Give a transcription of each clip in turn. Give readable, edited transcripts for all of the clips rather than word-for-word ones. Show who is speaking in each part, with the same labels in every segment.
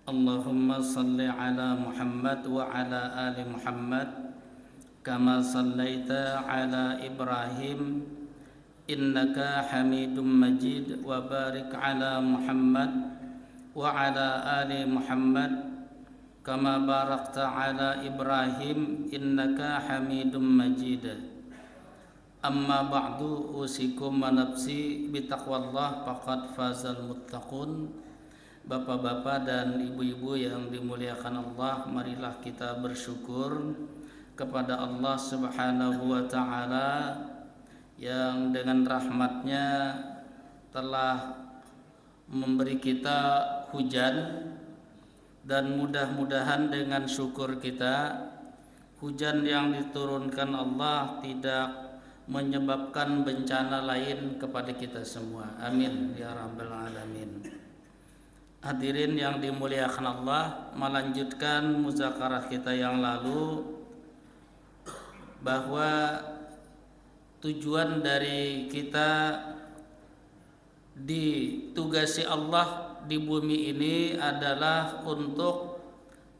Speaker 1: Allahumma salli ala Muhammad wa ala ali Muhammad kama sallaita ala Ibrahim innaka Hamidum Majid wa barik ala Muhammad wa ala ali Muhammad kama barakta ala Ibrahim innaka Hamidum Majid. Amma ba'du, usikum wa nafsi bitaqwallah faqad fazal muttaqun. Bapak-bapak dan ibu-ibu yang dimuliakan Allah, marilah kita bersyukur kepada Allah Subhanahu wa ta'ala yang dengan rahmatnya telah memberi kita hujan, dan mudah-mudahan dengan syukur kita, hujan yang diturunkan Allah tidak menyebabkan bencana lain kepada kita semua. Amin ya rabbal alamin. Hadirin yang dimuliakan Allah, melanjutkan muzakarah kita yang lalu bahwa tujuan dari kita ditugasi Allah di bumi ini adalah untuk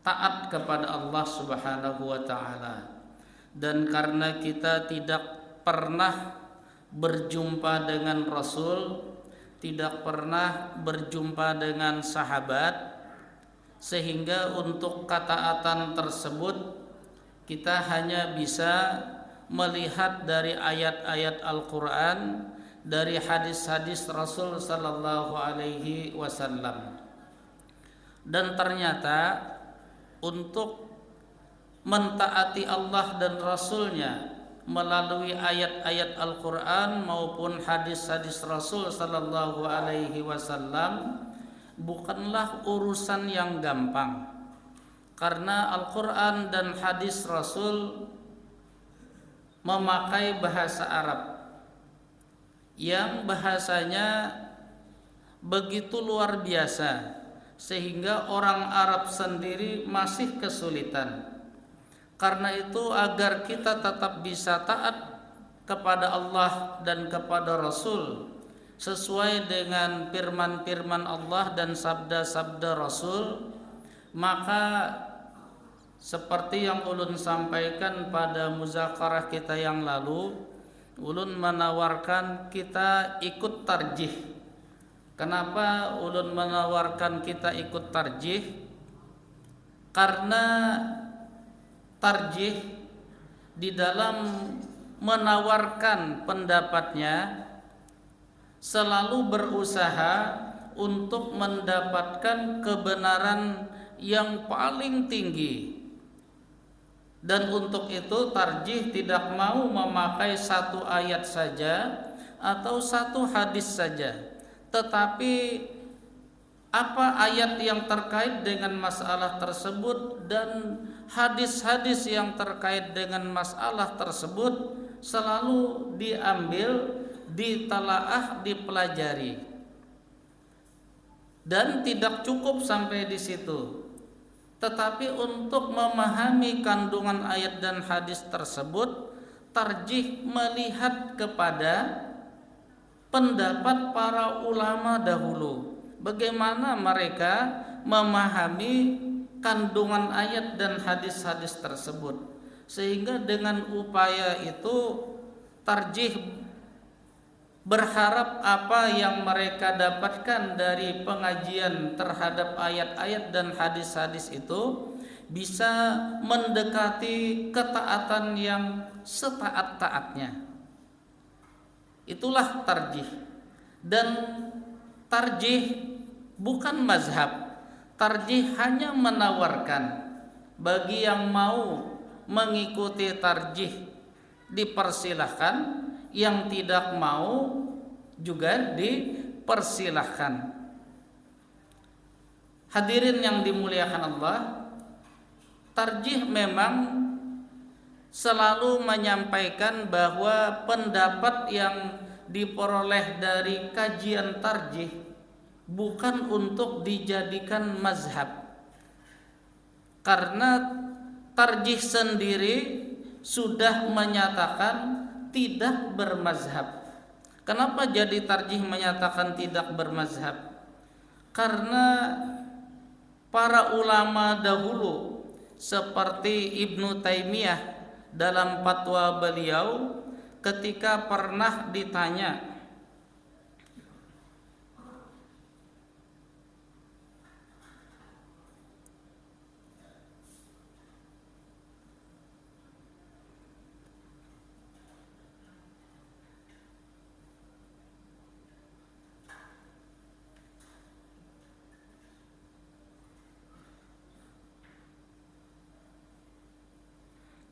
Speaker 1: taat kepada Allah Subhanahu wa ta'ala. Dan karena kita tidak pernah berjumpa dengan Rasul, tidak pernah berjumpa dengan sahabat, sehingga untuk ketaatan tersebut kita hanya bisa melihat dari ayat-ayat Al-Quran, dari hadis-hadis Rasul Sallallahu Alaihi Wasallam. Dan ternyata untuk mentaati Allah dan Rasulnya melalui ayat-ayat Al-Quran maupun hadis-hadis Rasul Sallallahu Alaihi Wasallam bukanlah urusan yang gampang, karena Al-Quran dan hadis Rasul memakai bahasa Arab yang bahasanya begitu luar biasa sehingga orang Arab sendiri masih kesulitan. Karena itu, agar kita tetap bisa taat kepada Allah dan kepada Rasul sesuai dengan firman-firman Allah dan sabda-sabda Rasul, maka seperti yang ulun sampaikan pada muzakarah kita yang lalu, ulun menawarkan kita ikut tarjih. Kenapa ulun menawarkan kita ikut tarjih? Karena tarjih di dalam menawarkan pendapatnya selalu berusaha untuk mendapatkan kebenaran yang paling tinggi. Dan untuk itu tarjih tidak mau memakai satu ayat saja atau satu hadis saja, tetapi apa ayat yang terkait dengan masalah tersebut dan hadis-hadis yang terkait dengan masalah tersebut selalu diambil, ditelaah, dipelajari. Dan tidak cukup sampai di situ, tetapi untuk memahami kandungan ayat dan hadis tersebut, tarjih melihat kepada pendapat para ulama dahulu, bagaimana mereka memahami kandungan ayat dan hadis-hadis tersebut. Sehingga dengan upaya itu tarjih berharap apa yang mereka dapatkan dari pengajian terhadap ayat-ayat dan hadis-hadis itu bisa mendekati ketaatan yang setaat-taatnya. Itulah tarjih. Dan tarjih bukan mazhab. Tarjih hanya menawarkan, bagi yang mau mengikuti tarjih dipersilahkan, yang tidak mau juga dipersilahkan. Hadirin yang dimuliakan Allah, tarjih memang selalu menyampaikan bahwa pendapat yang diperoleh dari kajian tarjih bukan untuk dijadikan mazhab, karena tarjih sendiri sudah menyatakan tidak bermazhab. Kenapa jadi tarjih menyatakan tidak bermazhab? Karena para ulama dahulu seperti Ibnu Taimiyah dalam fatwa beliau ketika pernah ditanya,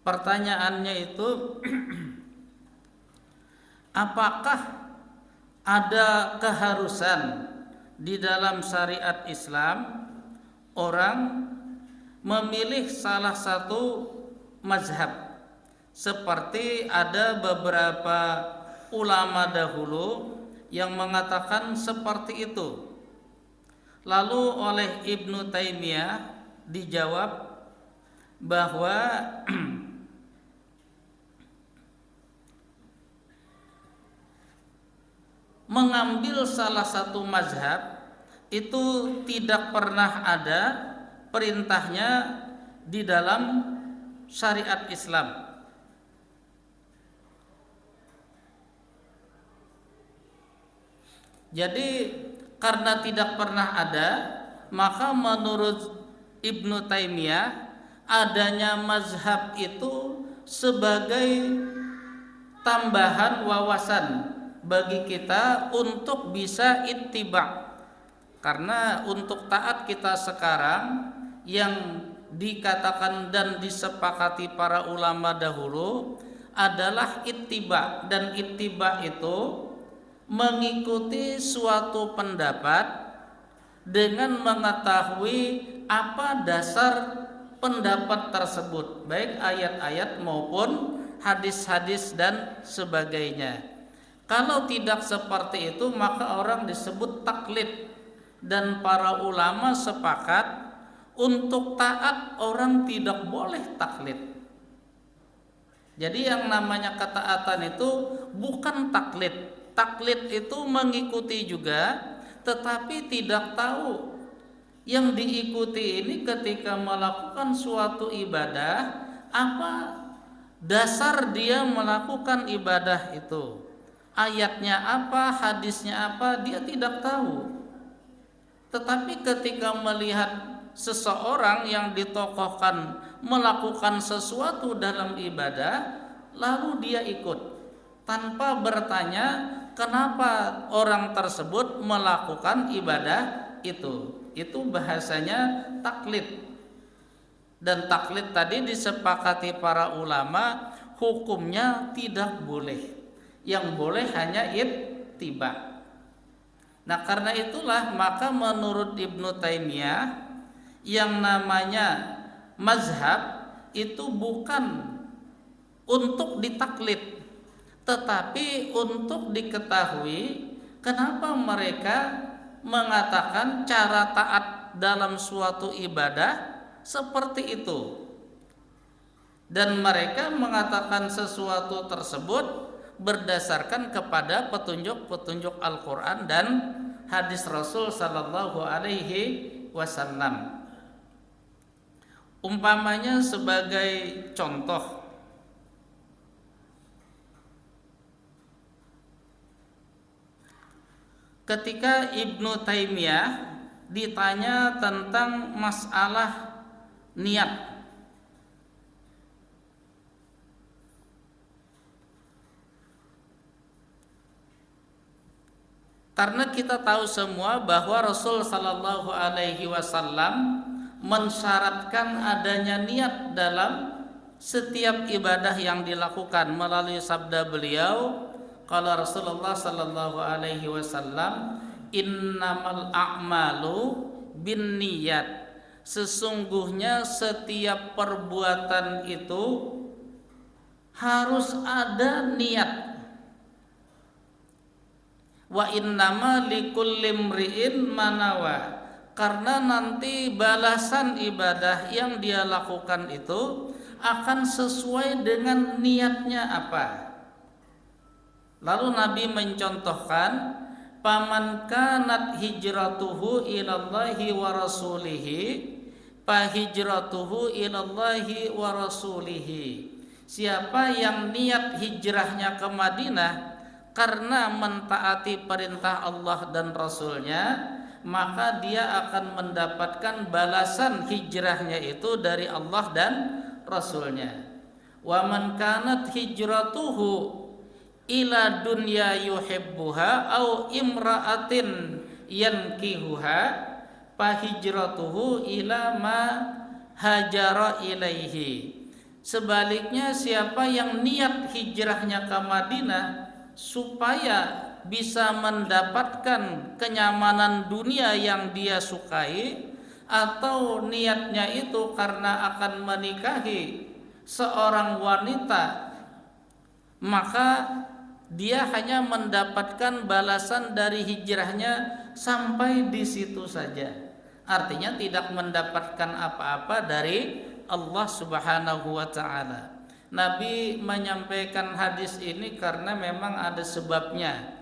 Speaker 1: pertanyaannya itu apakah ada keharusan di dalam syariat Islam orang memilih salah satu mazhab, seperti ada beberapa ulama dahulu yang mengatakan seperti itu. Lalu oleh Ibnu Taimiyah dijawab bahwa mengambil salah satu mazhab itu tidak pernah ada perintahnya di dalam syariat Islam. Jadi karena tidak pernah ada, maka menurut Ibnu Taimiyah adanya mazhab itu sebagai tambahan wawasan bagi kita untuk bisa ittiba. Karena untuk taat kita sekarang yang dikatakan dan disepakati para ulama dahulu adalah ittiba, dan ittiba itu mengikuti suatu pendapat dengan mengetahui apa dasar pendapat tersebut, baik ayat-ayat maupun hadis-hadis dan sebagainya. Kalau tidak seperti itu, maka orang disebut taklid, dan para ulama sepakat untuk taat orang tidak boleh taklid. Jadi yang namanya ketaatan itu bukan taklid. Taklid itu mengikuti juga, tetapi tidak tahu yang diikuti ini ketika melakukan suatu ibadah apa dasar dia melakukan ibadah itu. Ayatnya apa, hadisnya apa, dia tidak tahu. Tetapi ketika melihat seseorang yang ditokohkan melakukan sesuatu dalam ibadah, lalu dia ikut tanpa bertanya kenapa orang tersebut melakukan ibadah itu. Itu bahasanya taklid. Dan taklid tadi disepakati para ulama hukumnya tidak boleh. Yang boleh hanya ittiba. Nah, karena itulah maka menurut Ibnu Taimiyah yang namanya mazhab itu bukan untuk ditaklid, tetapi untuk diketahui kenapa mereka mengatakan cara taat dalam suatu ibadah seperti itu. Dan mereka mengatakan sesuatu tersebut berdasarkan kepada petunjuk-petunjuk Al-Quran dan hadis Rasul Sallallahu Alaihi Wasallam. Umpamanya sebagai contoh, ketika Ibnu Taimiyah ditanya tentang masalah niat, karena kita tahu semua bahwa Rasul Sallallahu Alaihi Wasallam mensyaratkan adanya niat dalam setiap ibadah yang dilakukan melalui sabda beliau, kalau Rasulullah Sallallahu Alaihi Wasallam, innamal a'malu bin niyat, sesungguhnya setiap perbuatan itu harus ada niat. Wa innama likulli imri'in manawa, karena nanti balasan ibadah yang dia lakukan itu akan sesuai dengan niatnya apa. Lalu Nabi mencontohkan, paman kanat hijratuhu ilallahi wa rasulihi, fa hijratuhu ilallahi wa rasulihi. Siapa yang niat hijrahnya ke Madinah karena mentaati perintah Allah dan Rasulnya, maka dia akan mendapatkan balasan hijrahnya itu dari Allah dan Rasulnya. Wa man kanat hijratuhu ila dunya yuhibbuha au imra'atin yankihuha fa hijratuhu ila ma hajara ilaihi. Sebaliknya, siapa yang niat hijrahnya ke Madinah supaya bisa mendapatkan kenyamanan dunia yang dia sukai, atau niatnya itu karena akan menikahi seorang wanita, maka dia hanya mendapatkan balasan dari hijrahnya sampai di situ saja. Artinya tidak mendapatkan apa-apa dari Allah Subhanahu wa taala. Nabi menyampaikan hadis ini karena memang ada sebabnya.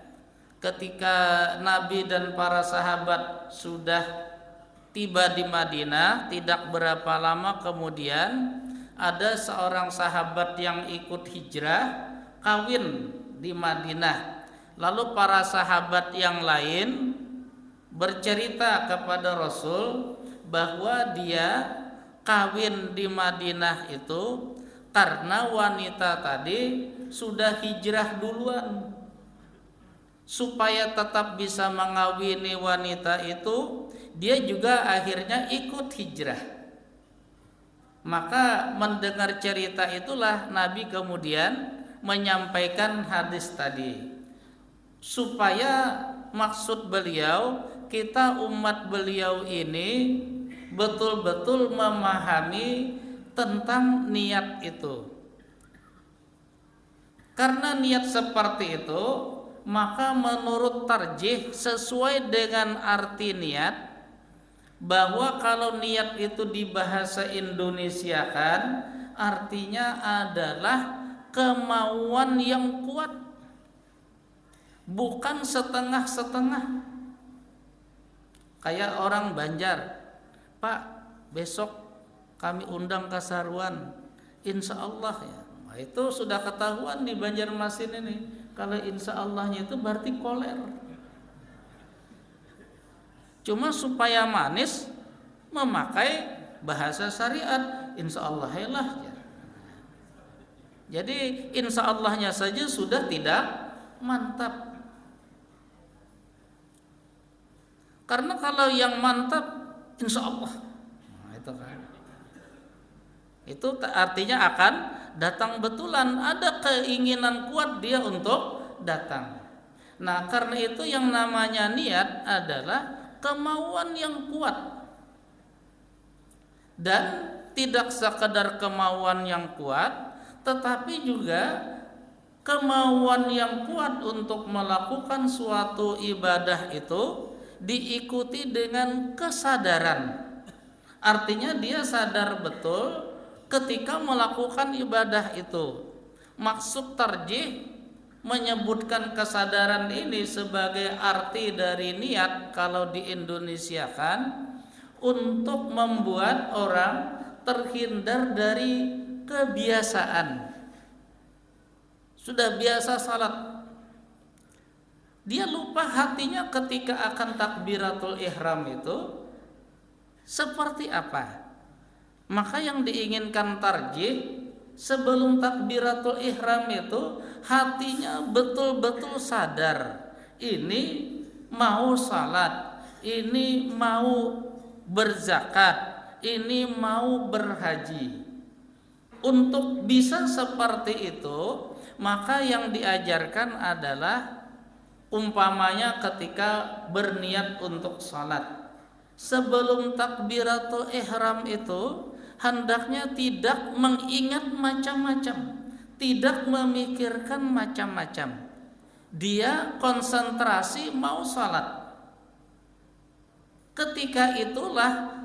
Speaker 1: Ketika Nabi dan para sahabat sudah tiba di Madinah, tidak berapa lama kemudian ada seorang sahabat yang ikut hijrah kawin di Madinah. Lalu para sahabat yang lain bercerita kepada Rasul bahwa dia kawin di Madinah itu karena wanita tadi sudah hijrah duluan. Supaya tetap bisa mengawini wanita itu, dia juga akhirnya ikut hijrah. Maka mendengar cerita itulah Nabi kemudian menyampaikan hadis tadi, supaya maksud beliau, kita umat beliau ini betul-betul memahami tentang niat itu. Karena niat seperti itu, maka menurut tarjih sesuai dengan arti niat, bahwa kalau niat itu di bahasa Indonesia kan artinya adalah kemauan yang kuat, bukan setengah-setengah. Kayak orang Banjar, Pak, besok kami undang ke Saruan, insya Allah ya. Nah, itu sudah ketahuan di Banjarmasin ini. Kalau insya Allahnya itu berarti koler. Cuma supaya manis memakai bahasa syariat, insya Allah lah ya. Jadi insya Allahnya saja sudah tidak mantap. Karena kalau yang mantap insya Allah, nah, itu kan, itu artinya akan datang betulan, ada keinginan kuat dia untuk datang. Nah, karena itu yang namanya niat adalah kemauan yang kuat. Dan tidak sekedar kemauan yang kuat, tetapi juga kemauan yang kuat untuk melakukan suatu ibadah itu diikuti dengan kesadaran. Artinya dia sadar betul ketika melakukan ibadah itu. Maksud tarjih menyebutkan kesadaran ini sebagai arti dari niat kalau di Indonesia kan, untuk membuat orang terhindar dari kebiasaan. Sudah biasa salat, dia lupa hatinya ketika akan takbiratul ihram itu seperti apa. Maka yang diinginkan tarjih, sebelum takbiratul ihram itu hatinya betul-betul sadar, ini mau salat, ini mau berzakat, ini mau berhaji. Untuk bisa seperti itu, maka yang diajarkan adalah umpamanya ketika berniat untuk salat, sebelum takbiratul ihram itu hendaknya tidak mengingat macam-macam, tidak memikirkan macam-macam. Dia konsentrasi mau salat. Ketika itulah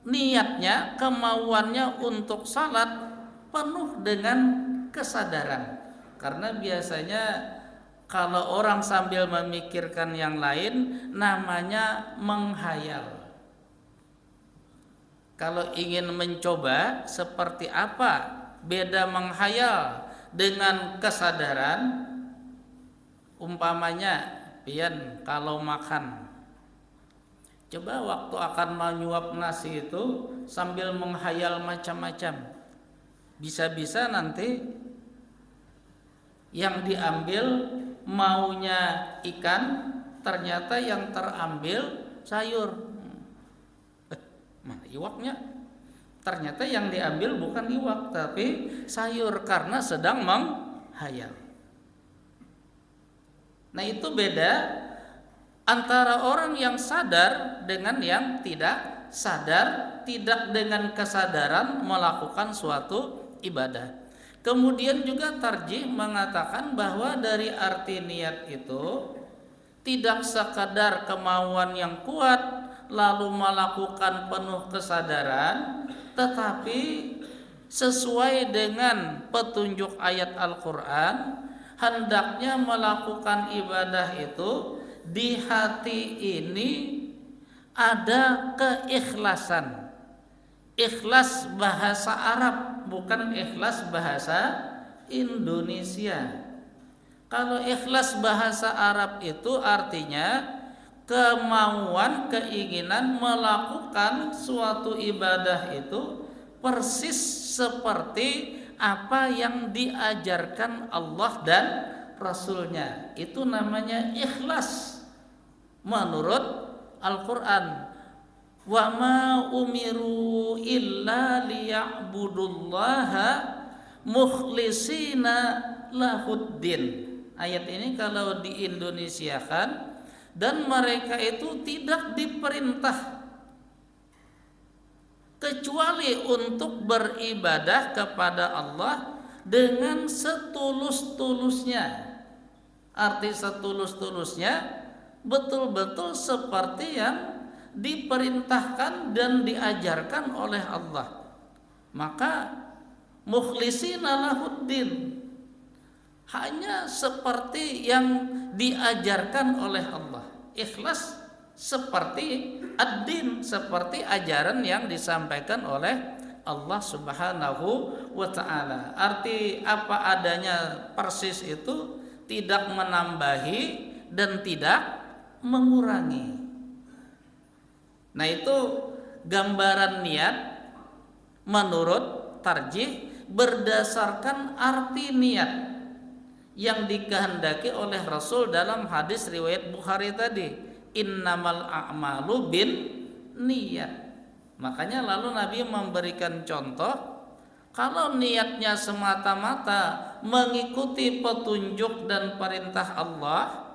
Speaker 1: niatnya, kemauannya untuk salat penuh dengan kesadaran. Karena biasanya kalau orang sambil memikirkan yang lain namanya menghayal. Kalau ingin mencoba seperti apa beda menghayal dengan kesadaran, umpamanya pian kalau makan, coba waktu akan menyuap nasi itu sambil menghayal macam-macam, bisa-bisa nanti yang diambil maunya ikan, ternyata yang terambil sayur. Mana iwaknya? Ternyata yang diambil bukan iwak tapi sayur karena sedang menghayal. Nah, itu beda antara orang yang sadar dengan yang tidak sadar, tidak dengan kesadaran melakukan suatu ibadah. Kemudian juga tarjih mengatakan bahwa dari arti niat itu tidak sekadar kemauan yang kuat lalu melakukan penuh kesadaran, tetapi sesuai dengan petunjuk ayat Al-Quran, hendaknya melakukan ibadah itu di hati ini ada keikhlasan. Ikhlas bahasa Arab, bukan ikhlas bahasa Indonesia. Kalau ikhlas bahasa Arab itu artinya kemauan, keinginan melakukan suatu ibadah itu persis seperti apa yang diajarkan Allah dan Rasulnya. Itu namanya ikhlas menurut Al-Quran. Wa ma umiru illa liya'budullaha mukhlisina lahuddin. Ayat ini kalau diindonesiakan, dan mereka itu tidak diperintah kecuali untuk beribadah kepada Allah dengan setulus-tulusnya. Arti setulus-tulusnya betul-betul seperti yang diperintahkan dan diajarkan oleh Allah. Maka mukhlisina lahuddin, hanya seperti yang diajarkan oleh Allah. Ikhlas seperti ad-din, seperti ajaran yang disampaikan oleh Allah Subhanahu wa ta'ala. Arti apa adanya persis itu, tidak menambahi dan tidak mengurangi. Nah, itu gambaran niat menurut tarjih berdasarkan arti niat yang dikehendaki oleh Rasul dalam hadis riwayat Bukhari tadi, innamal a'malu bin niat. Makanya lalu Nabi memberikan contoh, kalau niatnya semata-mata mengikuti petunjuk dan perintah Allah,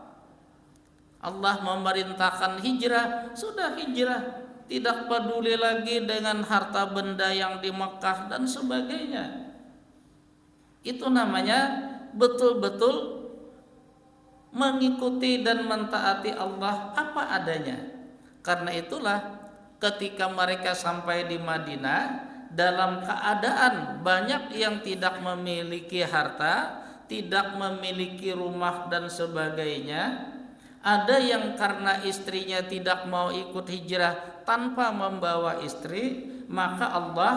Speaker 1: Allah memerintahkan hijrah, sudah hijrah, tidak peduli lagi dengan harta benda yang di Mekah dan sebagainya. Itu namanya betul-betul mengikuti dan mentaati Allah apa adanya. Karena itulah ketika mereka sampai di Madinah dalam keadaan banyak yang tidak memiliki harta, tidak memiliki rumah dan sebagainya, ada yang karena istrinya tidak mau ikut hijrah tanpa membawa istri, maka Allah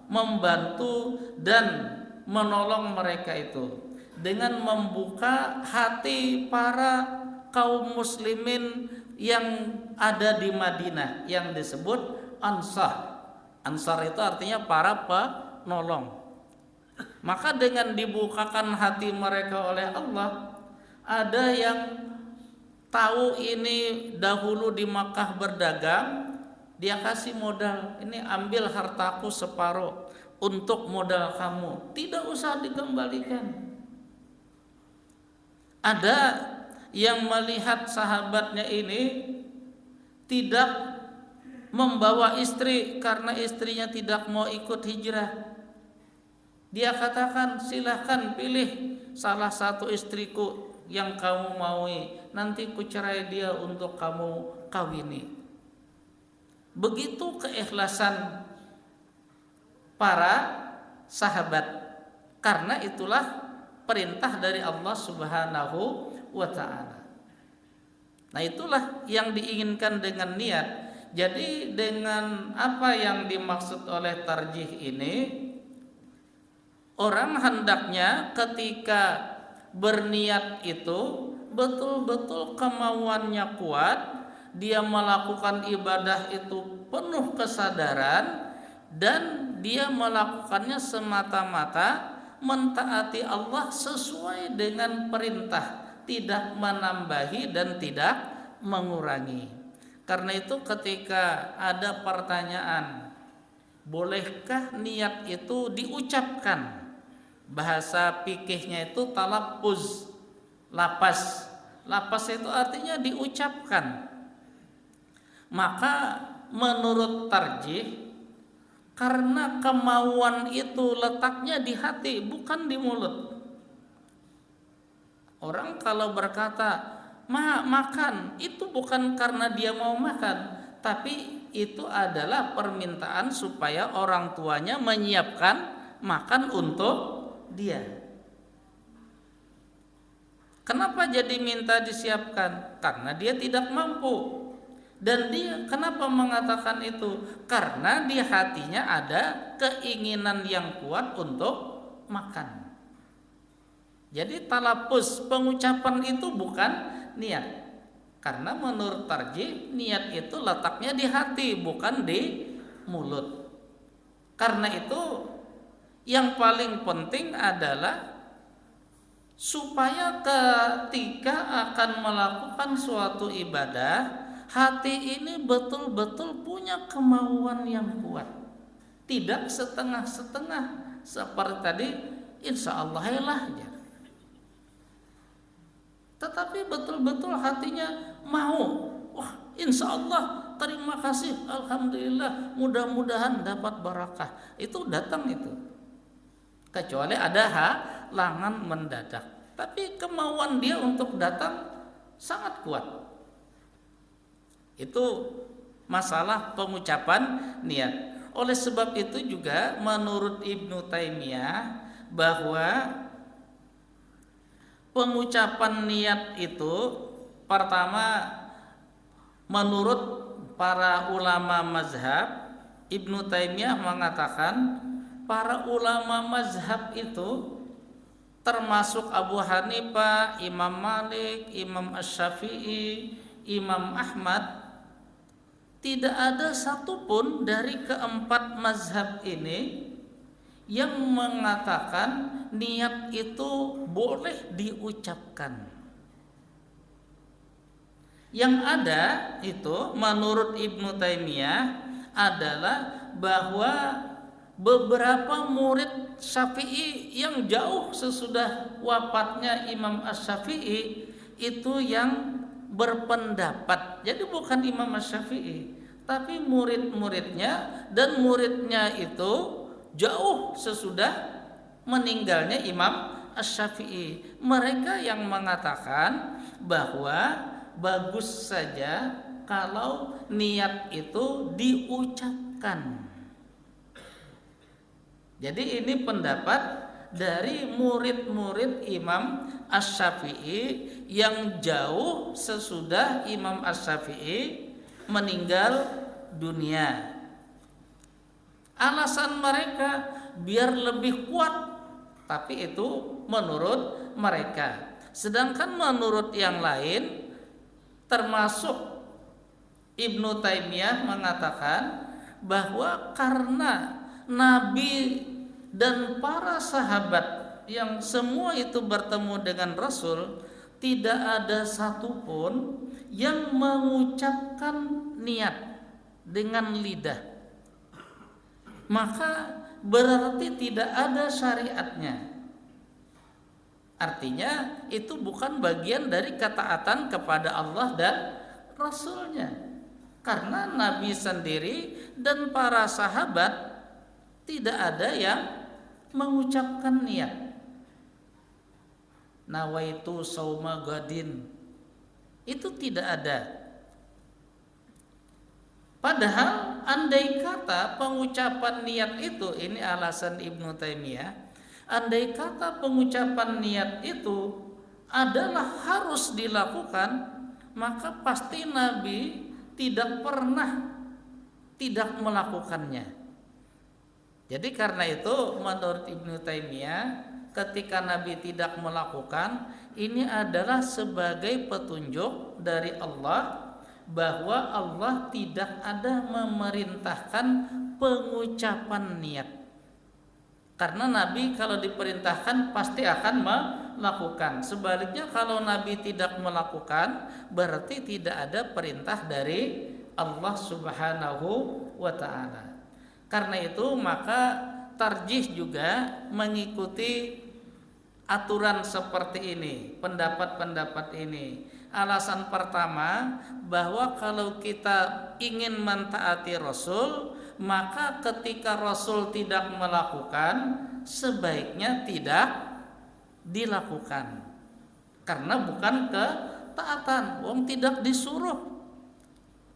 Speaker 1: membantu dan menolong mereka itu dengan membuka hati para kaum muslimin yang ada di Madinah yang disebut Ansar. Ansar itu artinya para penolong. Maka dengan dibukakan hati mereka oleh Allah, ada yang tahu ini dahulu di Makkah berdagang, dia kasih modal, ini ambil hartaku separuh untuk modal kamu, tidak usah dikembalikan. Ada yang melihat sahabatnya ini tidak membawa istri karena istrinya tidak mau ikut hijrah. Dia katakan, silahkan pilih salah satu istriku yang kamu maui, nanti ku cerai dia untuk kamu kawini. Begitu keikhlasan para sahabat, karena itulah perintah dari Allah Subhanahu wa ta'ala. Nah, itulah yang diinginkan dengan niat. Jadi dengan apa yang dimaksud oleh tarjih ini, orang hendaknya ketika berniat itu betul-betul kemauannya kuat, dia melakukan ibadah itu penuh kesadaran, dan dia melakukannya semata-mata mentaati Allah sesuai dengan perintah, tidak menambahi dan tidak mengurangi. Karena itu ketika ada pertanyaan, bolehkah niat itu diucapkan? Bahasa fikihnya itu talaffuz, lapas. Lapas itu artinya diucapkan. Maka menurut tarjih, karena kemauan itu letaknya di hati, bukan di mulut. Orang kalau berkata makan, itu bukan karena dia mau makan, tapi itu adalah permintaan supaya orang tuanya menyiapkan makan untuk dia. Kenapa jadi minta disiapkan? Karena dia tidak mampu. Dan dia kenapa mengatakan itu? Karena di hatinya ada keinginan yang kuat untuk makan. Jadi talapus, pengucapan itu bukan niat. Karena menurut tarjih, niat itu letaknya di hati, bukan di mulut. Karena itu yang paling penting adalah supaya ketika akan melakukan suatu ibadah, hati ini betul-betul punya kemauan yang kuat, tidak setengah-setengah seperti tadi, insya Allah lah ya. Tetapi betul-betul hatinya mau, wah insya Allah, terima kasih, alhamdulillah, mudah-mudahan dapat barakah. Itu datang itu, kecuali ada halangan mendadak. Tapi kemauan dia untuk datang sangat kuat. Itu masalah pengucapan niat. Oleh sebab itu juga menurut Ibnu Taimiyah bahwa pengucapan niat itu pertama menurut para ulama mazhab, Ibnu Taimiyah mengatakan para ulama mazhab itu termasuk Abu Hanifah, Imam Malik, Imam Asy-Syafi'i, Imam Ahmad, tidak ada satupun dari keempat mazhab ini yang mengatakan niat itu boleh diucapkan. Yang ada itu menurut Ibnu Taimiyah adalah bahwa beberapa murid Syafi'i yang jauh sesudah wafatnya Imam Asy-Syafi'i itu yang berpendapat, jadi bukan Imam Asy-Syafi'i, tapi murid-muridnya, dan muridnya itu jauh sesudah meninggalnya Imam Asy-Syafi'i. Mereka yang mengatakan bahwa bagus saja kalau niat itu diucapkan. Jadi ini pendapat dari murid-murid Imam Asy-Syafi'i yang jauh sesudah Imam Asy-Syafi'i meninggal dunia. Alasan mereka biar lebih kuat, tapi itu menurut mereka. Sedangkan menurut yang lain, termasuk Ibnu Taimiyah mengatakan bahwa karena Nabi dan para sahabat yang semua itu bertemu dengan Rasul, tidak ada satupun yang mengucapkan niat dengan lidah, maka berarti tidak ada syariatnya. Artinya itu bukan bagian dari ketaatan kepada Allah dan Rasulnya. Karena Nabi sendiri dan para sahabat tidak ada yang mengucapkan niat. Nawaitu sauma gadin, itu tidak ada. Padahal andai kata pengucapan niat itu, ini alasan Ibnu Taimiyah, andai kata pengucapan niat itu adalah harus dilakukan, maka pasti Nabi tidak pernah tidak melakukannya. Jadi karena itu menurut Ibnu Taimiyah, ketika Nabi tidak melakukan, ini adalah sebagai petunjuk dari Allah bahwa Allah tidak ada memerintahkan pengucapan niat. Karena Nabi kalau diperintahkan pasti akan melakukan. Sebaliknya kalau Nabi tidak melakukan, berarti tidak ada perintah dari Allah Subhanahu wa ta'ala. Karena itu maka tarjih juga mengikuti aturan seperti ini, pendapat-pendapat ini. Alasan pertama, bahwa kalau kita ingin mentaati Rasul, maka ketika Rasul tidak melakukan, sebaiknya tidak dilakukan. Karena bukan ketaatan, wong tidak disuruh.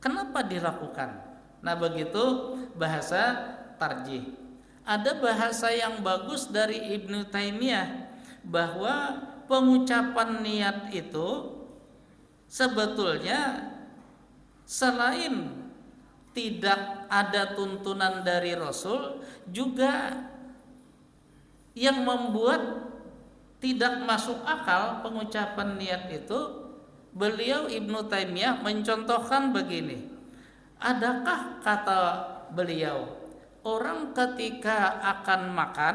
Speaker 1: Kenapa dilakukan? Nah, begitu bahasa tarjih. Ada bahasa yang bagus dari Ibnu Taimiyah bahwa pengucapan niat itu sebetulnya selain tidak ada tuntunan dari Rasul, juga yang membuat tidak masuk akal pengucapan niat itu, beliau Ibnu Taimiyah mencontohkan begini. Adakah, kata beliau, orang ketika akan makan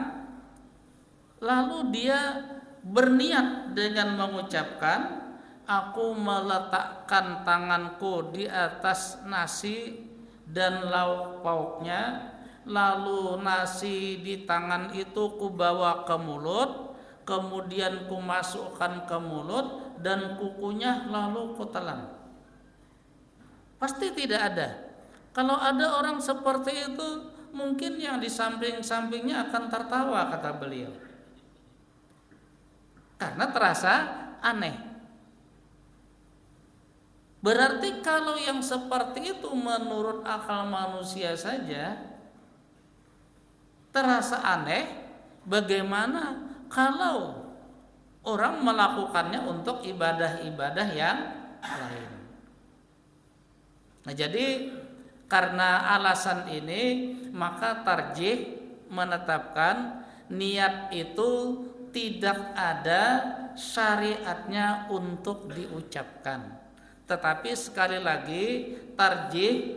Speaker 1: lalu dia berniat dengan mengucapkan, aku meletakkan tanganku di atas nasi dan lauk pauknya, lalu nasi di tangan itu kubawa ke mulut, kemudian kumasukkan ke mulut dan kukunya lalu kutelan. Pasti tidak ada. Kalau ada orang seperti itu, mungkin yang di samping-sampingnya akan tertawa, kata beliau, karena terasa aneh. Berarti kalau yang seperti itu menurut akal manusia saja terasa aneh, bagaimana kalau orang melakukannya untuk ibadah-ibadah yang lain? Nah, jadi karena alasan ini, maka tarjih menetapkan niat itu tidak ada syariatnya untuk diucapkan. Tetapi sekali lagi, tarjih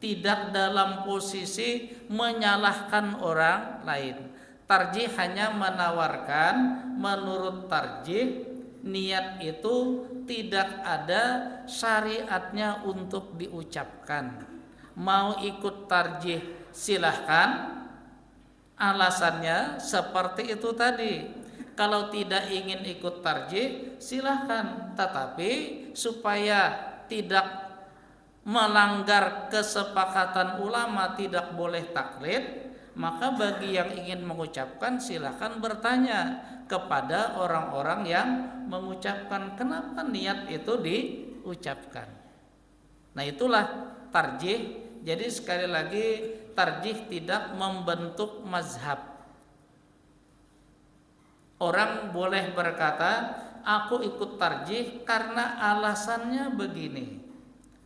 Speaker 1: tidak dalam posisi menyalahkan orang lain. Tarjih hanya menawarkan, menurut tarjih niat itu tidak ada syariatnya untuk diucapkan. Mau ikut tarjih silahkan, alasannya seperti itu tadi. Kalau tidak ingin ikut tarjih silahkan, tetapi supaya tidak melanggar kesepakatan ulama, tidak boleh taklid, maka bagi yang ingin mengucapkan silahkan bertanya kepada orang-orang yang mengucapkan kenapa niat itu diucapkan. Nah, itulah tarjih. Jadi sekali lagi, tarjih tidak membentuk mazhab. Orang boleh berkata, aku ikut tarjih karena alasannya begini.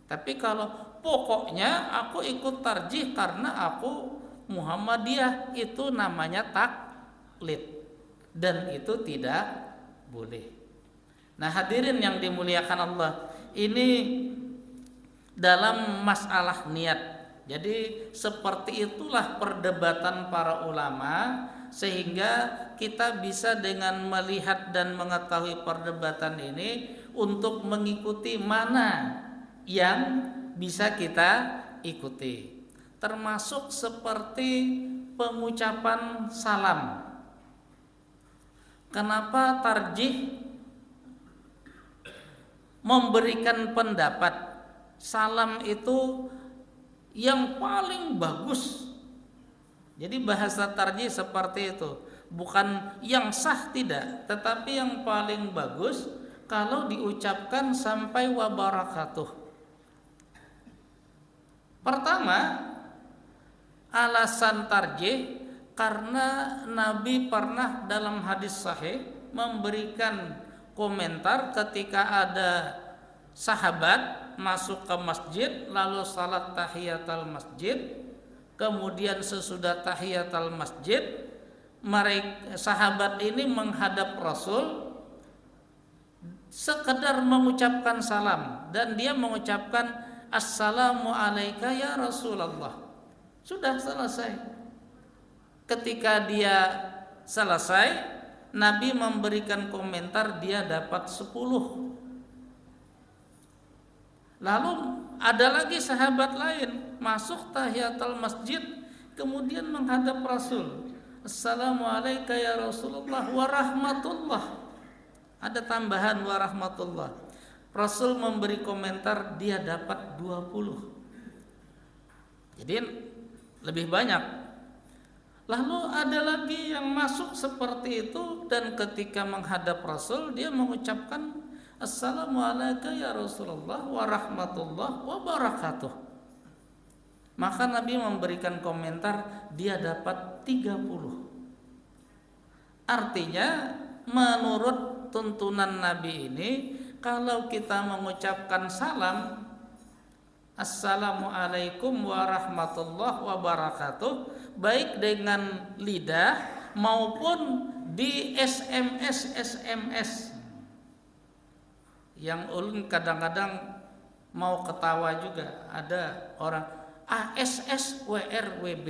Speaker 1: Tapi kalau pokoknya aku ikut tarjih karena aku Muhammadiyah, itu namanya taklid, dan itu tidak boleh. Nah, hadirin yang dimuliakan Allah, ini dalam masalah niat. Jadi seperti itulah perdebatan para ulama, sehingga kita bisa dengan melihat dan mengetahui perdebatan ini untuk mengikuti mana yang bisa kita ikuti. Termasuk seperti pengucapan salam. Kenapa tarjih memberikan pendapat salam itu yang paling bagus? Jadi bahasa tarjih seperti itu, bukan yang sah, tidak, tetapi yang paling bagus kalau diucapkan sampai wabarakatuh. Pertama, alasan tarjih karena Nabi pernah dalam hadis sahih memberikan komentar ketika ada sahabat masuk ke masjid lalu salat tahiyatul masjid, kemudian sesudah tahiyatul masjid mereka sahabat ini menghadap Rasul sekedar mengucapkan salam, dan dia mengucapkan assalamu alayka ya Rasulullah. Sudah selesai. Ketika dia selesai, Nabi memberikan komentar dia dapat 10. Lalu ada lagi sahabat lain masuk tahiyatul masjid kemudian menghadap Rasul. Assalamu alayka ya Rasulullah wa rahmatullah. Ada tambahan wa rahmatullah. Rasul memberi komentar dia dapat 20. Jadi lebih banyak. Lalu ada lagi yang masuk seperti itu, dan ketika menghadap Rasul dia mengucapkan assalamu alayka ya Rasulullah wa rahmatullah wa barakatuh. Maka Nabi memberikan komentar dia dapat 30. Artinya menurut tuntunan Nabi ini, kalau kita mengucapkan salam assalamualaikum warahmatullahi wabarakatuh, baik dengan lidah maupun di SMS yang ulun kadang-kadang mau ketawa juga, ada orang ASSWRWB.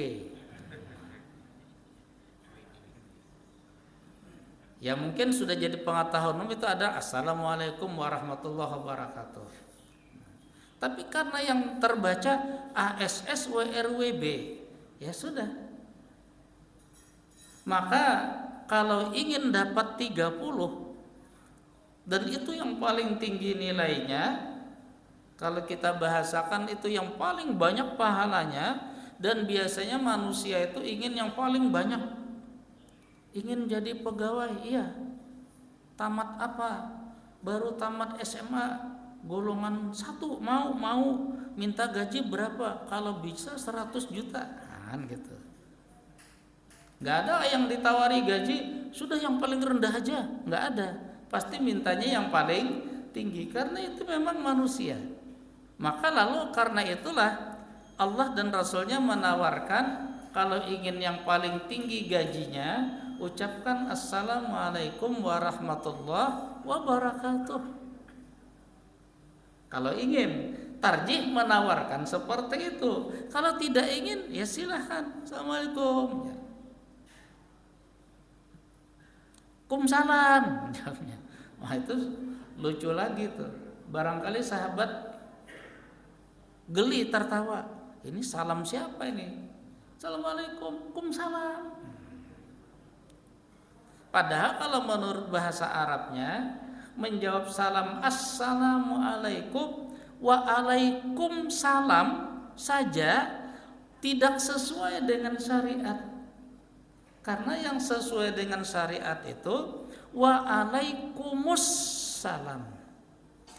Speaker 1: Ya mungkin sudah jadi pengetahuan itu ada assalamualaikum warahmatullahi wabarakatuh. Tapi karena yang terbaca ASSWRWB, ya sudah. Maka kalau ingin dapat 30, dan itu yang paling tinggi nilainya, kalau kita bahasakan itu yang paling banyak pahalanya, dan biasanya manusia itu ingin yang paling banyak. Ingin jadi pegawai, iya. Tamat apa? Baru tamat SMA, golongan 1, mau minta gaji berapa? Kalau bisa 100 juta, kan gitu. Nggak ada yang ditawari gaji sudah yang paling rendah aja, nggak ada. Pasti mintanya yang paling tinggi, karena itu memang manusia. Maka lalu karena itulah Allah dan Rasulnya menawarkan kalau ingin yang paling tinggi gajinya, ucapkan assalamualaikum warahmatullahi wabarakatuh. Kalau ingin, tarjih menawarkan seperti itu. Kalau tidak ingin, ya silahkan assalamualaikum. Kumsalam jawabnya. Wah itu lucu lagi tuh. Barangkali sahabat geli tertawa. Ini salam siapa ini? Assalamualaikum, kumsalam. Padahal kalau menurut bahasa Arabnya menjawab salam assalamualaikum wa alaikum salam saja tidak sesuai dengan syariat. Karena yang sesuai dengan syariat itu wa alaikumus salam.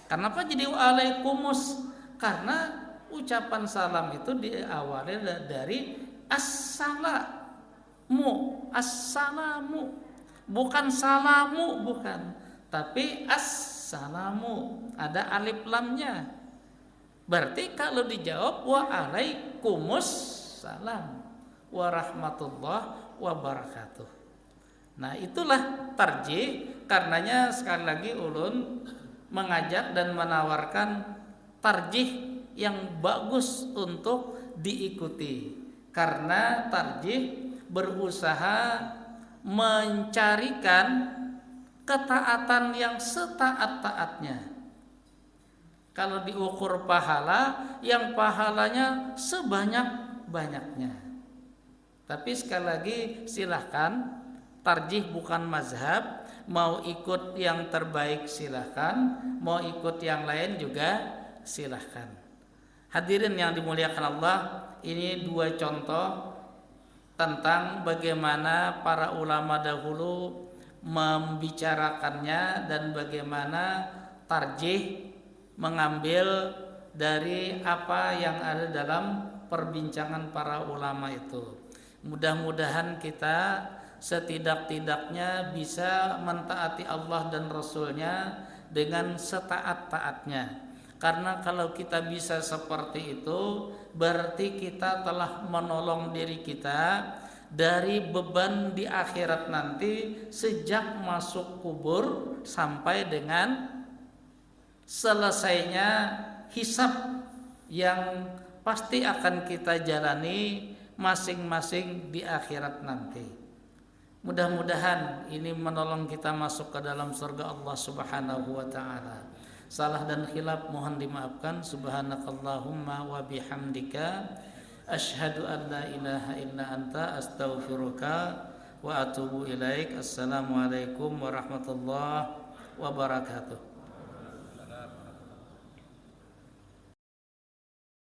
Speaker 1: Kenapa jadi wa alaikumus? Karena ucapan salam itu diawali dari assalamu, bukan salamu, bukan, tapi assalamu, ada alif lamnya. Berarti kalau dijawab wa alaikumus salam warahmatullahi wabarakatuh. Nah itulah tarjih. Karenanya sekali lagi ulun mengajak dan menawarkan tarjih yang bagus untuk diikuti, karena tarjih berusaha mencarikan ketaatan yang setaat-taatnya. Kalau diukur pahala, yang pahalanya sebanyak-banyaknya. Tapi sekali lagi silahkan, tarjih bukan mazhab. Mau ikut yang terbaik silahkan, mau ikut yang lain juga silahkan. Hadirin yang dimuliakan Allah, ini 2 contoh tentang bagaimana para ulama dahulu membicarakannya dan bagaimana tarjih mengambil dari apa yang ada dalam perbincangan para ulama itu. Mudah-mudahan kita setidak-tidaknya bisa mentaati Allah dan Rasulnya dengan setaat-taatnya. Karena kalau kita bisa seperti itu, berarti kita telah menolong diri kita dari beban di akhirat nanti sejak masuk kubur sampai dengan selesainya hisab yang pasti akan kita jalani masing-masing di akhirat nanti. Mudah-mudahan ini menolong kita masuk ke dalam surga Allah Subhanahu wa taala. Salah dan khilaf mohon dimaafkan. Subhanakallahumma wa bihamdika asyhadu an la ilaha illa anta astaghfiruka wa atubu ilaik. Assalamualaikum warahmatullahi wabarakatuh.